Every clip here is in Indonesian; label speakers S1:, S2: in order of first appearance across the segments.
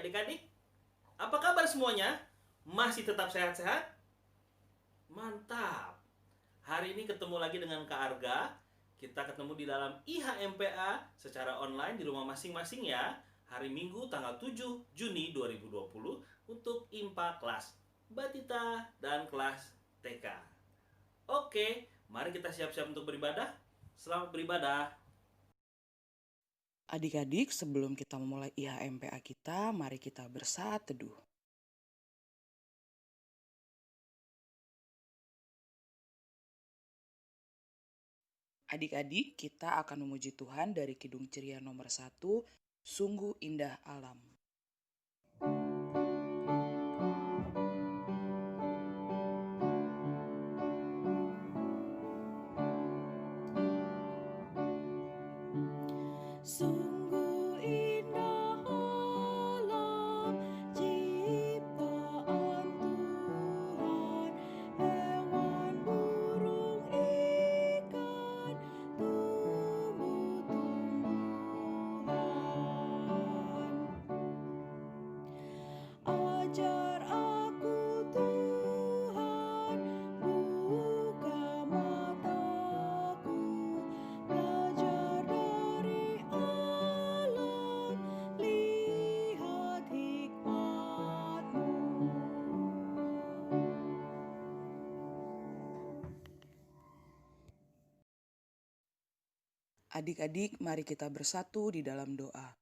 S1: adik-adik. Apa kabar semuanya? Masih tetap sehat-sehat? Mantap. Hari ini ketemu lagi dengan Kak Arga. Kita ketemu di dalam IHMPA secara online di rumah masing-masing ya. Hari Minggu tanggal 7 Juni 2020 untuk IMPA kelas Batita dan kelas TK. Oke, mari kita siap-siap untuk beribadah. Selamat beribadah.
S2: Adik-adik, sebelum kita memulai IHMPA kita, mari kita bersaat teduh. Adik-adik, kita akan memuji Tuhan dari Kidung Ceria nomor 1, Sungguh Indah Alam.
S3: Sungguh indah alam ciptaan Tuhan, hewan, burung, ikan, tumbuh-tumbuhan. Ajar aku Tuhan, buka mataku, belajar dari alam, lihat hikmat-Mu.
S2: Adik-adik, mari kita bersatu di dalam doa.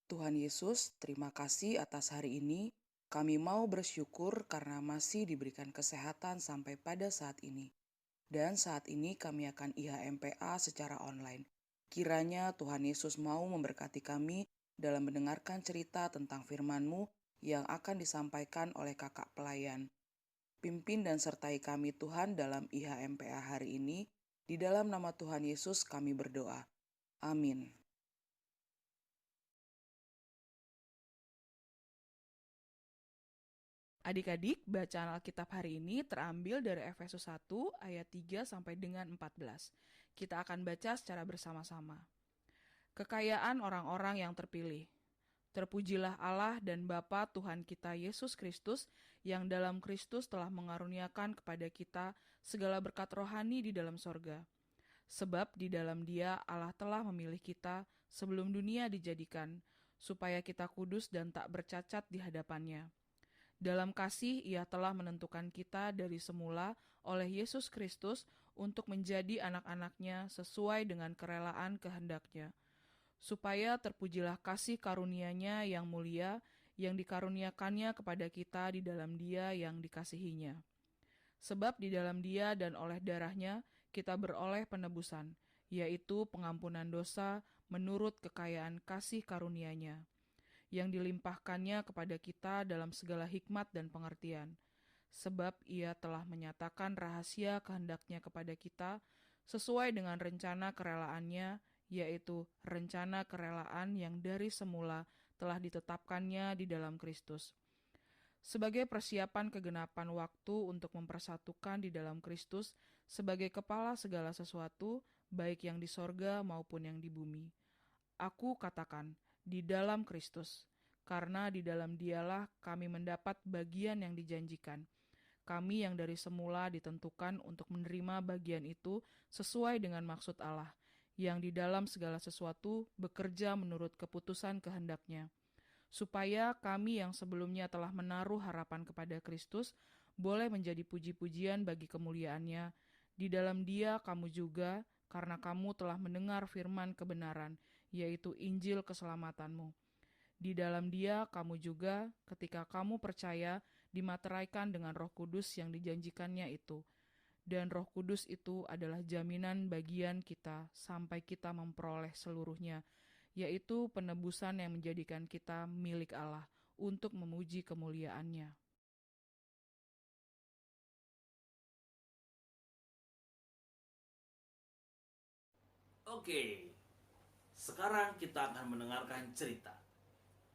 S2: Tuhan Yesus, terima kasih atas hari ini. Kami mau bersyukur karena masih diberikan kesehatan sampai pada saat ini. Dan saat ini kami akan IHMPA secara online. Kiranya Tuhan Yesus mau memberkati kami dalam mendengarkan cerita tentang firman-Mu yang akan disampaikan oleh kakak pelayan. Pimpin dan sertai kami Tuhan dalam IHMPA hari ini. Di dalam nama Tuhan Yesus kami berdoa. Amin.
S4: Adik-adik, bacaan Alkitab hari ini terambil dari Efesus 1 ayat 3 sampai dengan 14. Kita akan baca secara bersama-sama. Kekayaan orang-orang yang terpilih. Terpujilah Allah dan Bapa Tuhan kita Yesus Kristus yang dalam Kristus telah mengaruniakan kepada kita segala berkat rohani di dalam sorga. Sebab di dalam Dia Allah telah memilih kita sebelum dunia dijadikan, supaya kita kudus dan tak bercacat di hadapan-Nya. Dalam kasih Ia telah menentukan kita dari semula oleh Yesus Kristus untuk menjadi anak-anak-Nya sesuai dengan kerelaan kehendak-Nya, supaya terpujilah kasih karunia-Nya yang mulia yang dikaruniakannya kepada kita di dalam Dia yang dikasihinya. Sebab di dalam Dia dan oleh darah-Nya kita beroleh penebusan, yaitu pengampunan dosa menurut kekayaan kasih karunia-Nya, yang dilimpahkannya kepada kita dalam segala hikmat dan pengertian. Sebab Ia telah menyatakan rahasia kehendak-Nya kepada kita sesuai dengan rencana kerelaannya, yaitu rencana kerelaan yang dari semula telah ditetapkannya di dalam Kristus, sebagai persiapan kegenapan waktu untuk mempersatukan di dalam Kristus sebagai kepala segala sesuatu, baik yang di sorga maupun yang di bumi. Aku katakan, di dalam Kristus, karena di dalam Dialah kami mendapat bagian yang dijanjikan. Kami yang dari semula ditentukan untuk menerima bagian itu sesuai dengan maksud Allah, yang di dalam segala sesuatu bekerja menurut keputusan kehendak-Nya, supaya kami yang sebelumnya telah menaruh harapan kepada Kristus boleh menjadi puji-pujian bagi kemuliaan-Nya. Di dalam Dia kamu juga, karena kamu telah mendengar firman kebenaran, yaitu Injil keselamatanmu. Di dalam Dia kamu juga, ketika kamu percaya, dimateraikan dengan Roh Kudus yang dijanjikannya itu. Dan Roh Kudus itu adalah jaminan bagian kita sampai kita memperoleh seluruhnya, yaitu penebusan yang menjadikan kita milik Allah untuk memuji kemuliaan-Nya.
S1: Oke, sekarang kita akan mendengarkan cerita.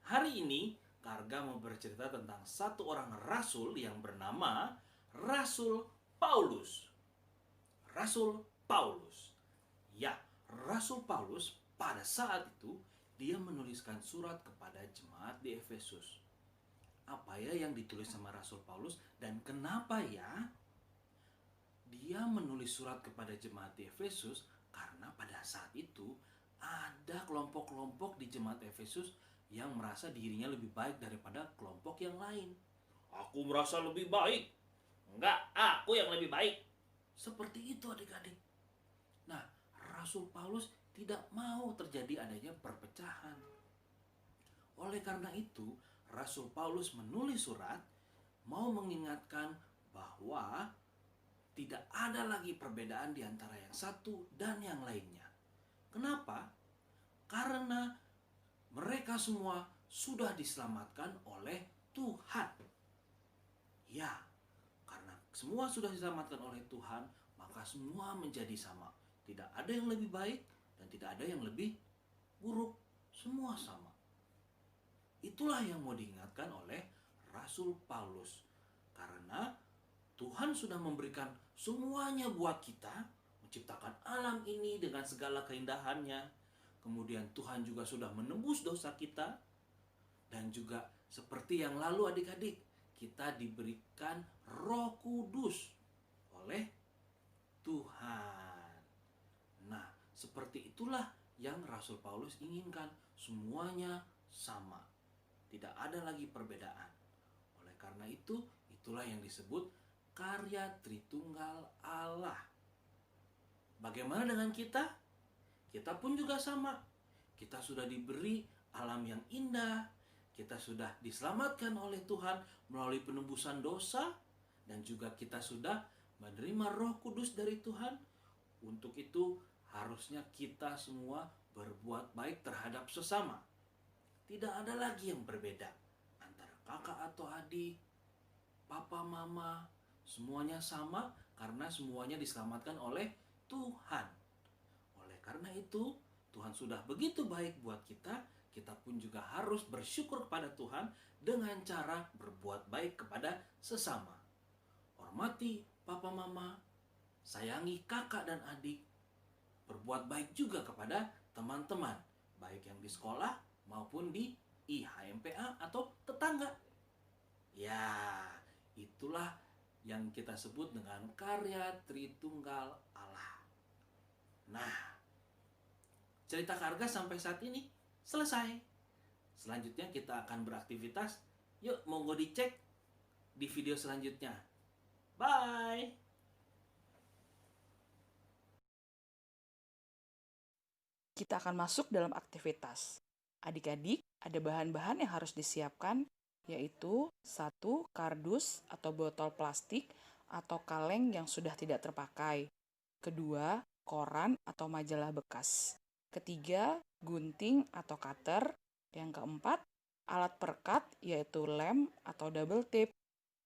S1: Hari ini Karga mau bercerita tentang satu orang rasul yang bernama Rasul Paulus. Rasul Paulus. Ya, Rasul Paulus pada saat itu dia menuliskan surat kepada jemaat di Efesus. Apa ya yang ditulis sama Rasul Paulus dan kenapa ya dia menulis surat kepada jemaat di Efesus? Karena pada saat itu ada kelompok-kelompok di jemaat Efesus yang merasa dirinya lebih baik daripada kelompok yang lain. Aku merasa lebih baik. Enggak, aku yang lebih baik. Seperti itu adik-adik. Nah, Rasul Paulus tidak mau terjadi adanya perpecahan. Oleh karena itu, Rasul Paulus menulis surat mau mengingatkan bahwa tidak ada lagi perbedaan di antara yang satu dan yang lainnya. Kenapa? Karena mereka semua sudah diselamatkan oleh Tuhan. Ya, karena semua sudah diselamatkan oleh Tuhan, maka semua menjadi sama. Tidak ada yang lebih baik dan tidak ada yang lebih buruk. Semua sama. Itulah yang mau diingatkan oleh Rasul Paulus. Karena Tuhan sudah memberikan semuanya buat kita, menciptakan alam ini dengan segala keindahannya. Kemudian Tuhan juga sudah menebus dosa kita. Dan juga seperti yang lalu adik-adik, kita diberikan Roh Kudus oleh Tuhan. Nah, seperti itulah yang Rasul Paulus inginkan. Semuanya sama. Tidak ada lagi perbedaan. Oleh karena itu, itulah yang disebut karya Tritunggal Allah. Bagaimana dengan kita? Kita pun juga sama. Kita sudah diberi alam yang indah. Kita sudah diselamatkan oleh Tuhan melalui penebusan dosa. Dan juga kita sudah menerima Roh Kudus dari Tuhan. Untuk itu harusnya kita semua berbuat baik terhadap sesama. Tidak ada lagi yang berbeda antara kakak atau adik, papa, mama, semuanya sama karena semuanya diselamatkan oleh Tuhan. Oleh karena itu, Tuhan sudah begitu baik buat kita, kita pun juga harus bersyukur kepada Tuhan dengan cara berbuat baik kepada sesama. Hormati papa, mama, sayangi kakak dan adik, berbuat baik juga kepada teman-teman, baik yang di sekolah maupun di IHMPA atau tetangga. Ya, itulah yang kita sebut dengan karya Tritunggal Allah. Nah, cerita Karga sampai saat ini selesai. Selanjutnya kita akan beraktivitas. Yuk, monggo dicek di video selanjutnya. Bye!
S2: Kita akan masuk dalam aktivitas. Adik-adik, ada bahan-bahan yang harus disiapkan, yaitu 1. Kardus atau botol plastik atau kaleng yang sudah tidak terpakai. 2. Koran atau majalah bekas. 3. Gunting atau cutter. Yang 4. Alat perekat, yaitu lem atau double tape.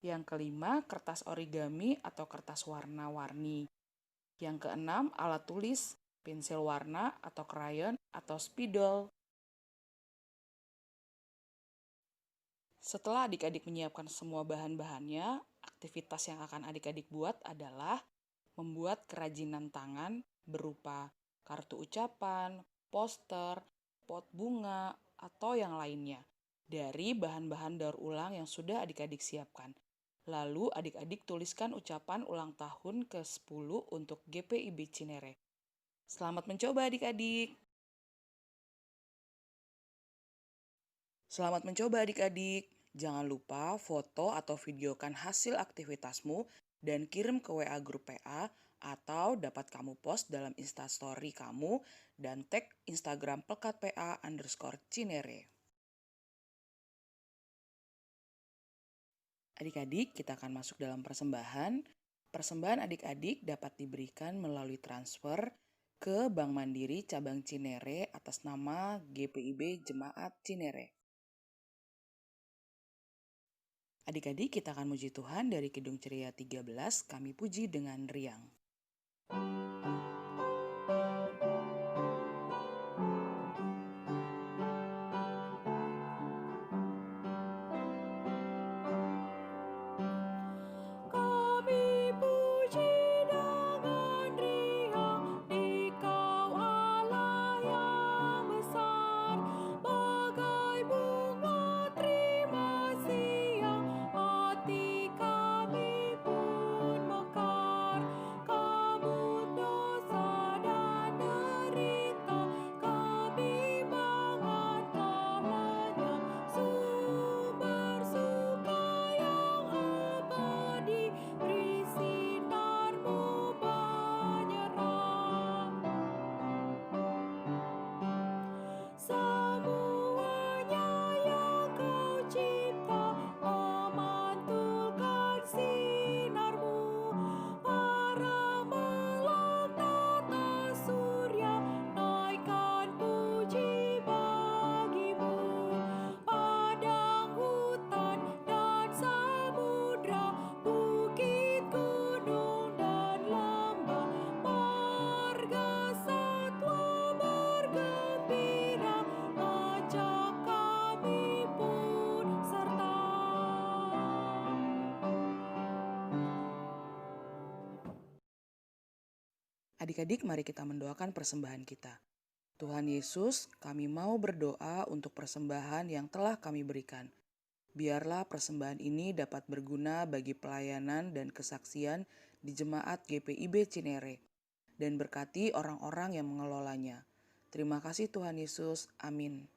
S2: Yang 5. Kertas origami atau kertas warna-warni. Yang 6. Alat tulis, pensil warna atau krayon atau spidol. Setelah adik-adik menyiapkan semua bahan-bahannya, aktivitas yang akan adik-adik buat adalah membuat kerajinan tangan berupa kartu ucapan, poster, pot bunga, atau yang lainnya dari bahan-bahan daur ulang yang sudah adik-adik siapkan. Lalu adik-adik tuliskan ucapan ulang tahun ke-10 untuk GPIB Cinere. Selamat mencoba adik-adik. Selamat mencoba adik-adik. Jangan lupa foto atau videokan hasil aktivitasmu dan kirim ke WA grup PA atau dapat kamu post dalam Instastory kamu dan tag Instagram @PA_Cinere. Adik-adik, kita akan masuk dalam persembahan. Persembahan adik-adik dapat diberikan melalui transfer ke Bank Mandiri Cabang Cinere atas nama GPIB Jemaat Cinere. Adik-adik, kita akan muji Tuhan dari Kidung Ceria 13, kami puji dengan riang.
S3: Kami puji dengan riang, Dikau Allah yang besar.
S2: Adik-adik, mari kita mendoakan persembahan kita. Tuhan Yesus, kami mau berdoa untuk persembahan yang telah kami berikan. Biarlah persembahan ini dapat berguna bagi pelayanan dan kesaksian di Jemaat GPIB Cinere dan berkati orang-orang yang mengelolanya. Terima kasih Tuhan Yesus. Amin.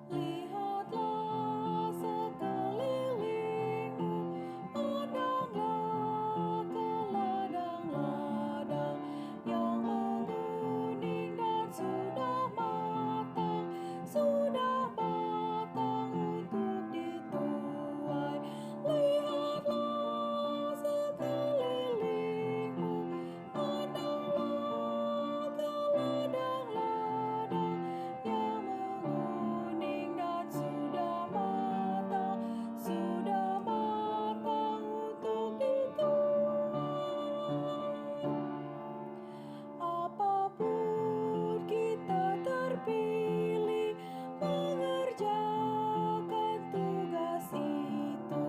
S3: Lihatlah sekelilingmu, pandanglah ke ladang-ladang yang menguning dan sudah matang untuk dituai. Lihatlah sekelilingmu, pandanglah ke ladang-ladang yang menguning dan sudah matang untuk dituai. Apapun kita terpilih mengerjakan tugas itu,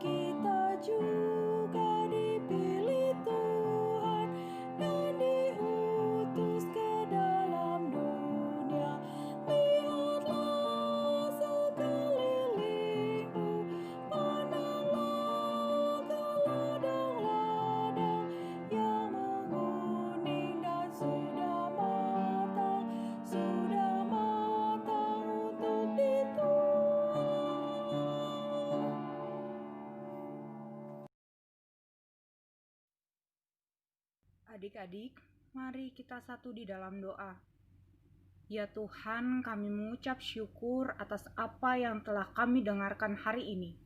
S3: kita juga dipilih Tuhan dan diutus ke dalam dunia. Lihatlah sekelilingmu, pandanglah ke ladang-ladang yang menguning dan sudah matang untuk dituai.
S5: Adik-adik, mari kita satu di dalam doa. Ya Tuhan, kami mengucap syukur atas apa yang telah kami dengarkan hari ini.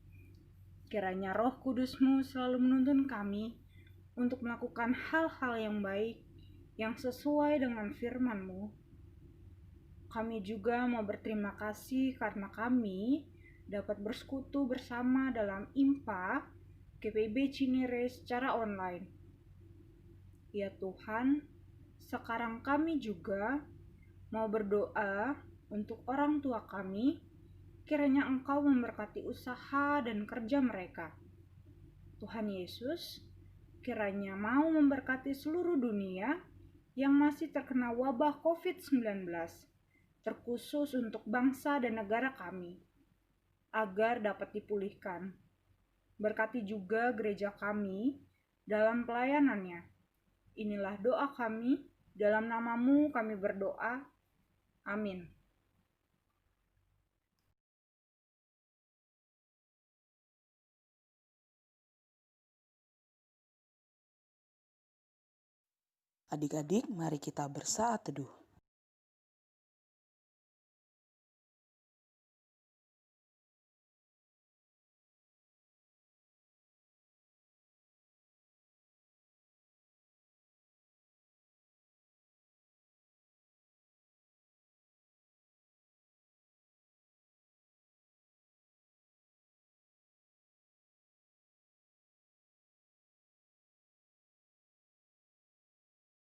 S5: Kiranya Roh Kudus-Mu selalu menuntun kami untuk melakukan hal-hal yang baik, yang sesuai dengan firman-Mu. Kami juga mau berterima kasih karena kami dapat bersekutu bersama dalam IMPA GPIB Cinere secara online. Ya Tuhan, sekarang kami juga mau berdoa untuk orang tua kami, kiranya Engkau memberkati usaha dan kerja mereka. Tuhan Yesus, kiranya mau memberkati seluruh dunia yang masih terkena wabah COVID-19, terkhusus untuk bangsa dan negara kami, agar dapat dipulihkan. Berkati juga gereja kami dalam pelayanannya. Inilah doa kami, dalam nama-Mu kami berdoa. Amin.
S2: Adik-adik, mari kita bersaat teduh.